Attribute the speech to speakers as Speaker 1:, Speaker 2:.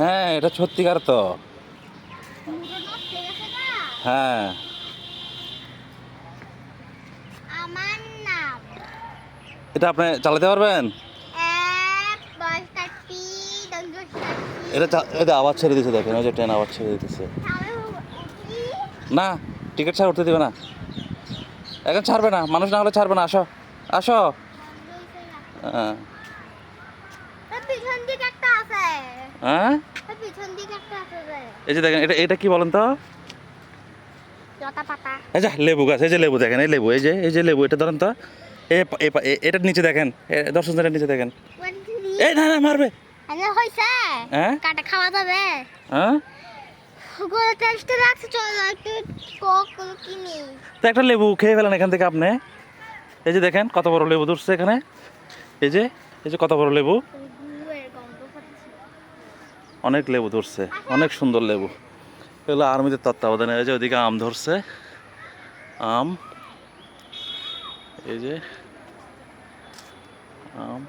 Speaker 1: হ্যাঁ, এটা সত্যিকার তো।
Speaker 2: মুড়ো নষ্ট হয়ে গেছে না?
Speaker 1: হ্যাঁ,
Speaker 2: আমার নাম
Speaker 1: এটা আপনি চালাতে পারবেন?
Speaker 2: এক বস্তাটি দশ
Speaker 1: এটা আওয়াজ ছেড়ে দিতেছে, দেখেন ওই যে ট্রেন আওয়াজ ছেড়ে দিতেছে।
Speaker 2: তাহলে উঠি
Speaker 1: না, টিকিট ছাড়া উঠতে দিবে না, এখন ছাড়বে না, মানুষ না হলে ছাড়বে না। আসো আসো।
Speaker 2: বন্ধ হয়েছে না।
Speaker 1: হ্যাঁ
Speaker 2: ওই পিছন দিকে একটা আছে।
Speaker 1: হ্যাঁ,
Speaker 2: ওই পিছন দিকে একটা আছে যে
Speaker 1: এই যে দেখেন, এটা এটা কি বলেন তো?
Speaker 2: লতা পাতা।
Speaker 1: এই যে লেবু গাছ, এই যে লেবু দেখেন, এই লেবু, এই যে লেবু, এটা ধরেন তো। এটার নিচে দেখেন, দর্শন সেন্টার নিচে দেখেন।
Speaker 2: ওয়ান থ্রি
Speaker 1: এই না না, মারবে।
Speaker 2: আরে হইছে
Speaker 1: হ্যাঁ
Speaker 2: কাটা খাওয়া যাবে
Speaker 1: হ্যাঁ,
Speaker 2: গোলা টেস্টে রাখছে চলো একটু কোক কিনি
Speaker 1: তো একটা লেবু খেয়ে ফেলেন এখান থেকে আপনি। এই যে দেখেন কত বড় লেবু ধরছে এখানে, এই যে এই যে কত বড় লেবু,
Speaker 2: গুয়ের গন্ধ পাচ্ছি
Speaker 1: অনেক লেবু ধরছে, অনেক সুন্দর লেবু। এগুলো আর্মিদের তত্ত্বাবধানে। এই যে ওদিকে আম ধরছে, আম, এই যে আম।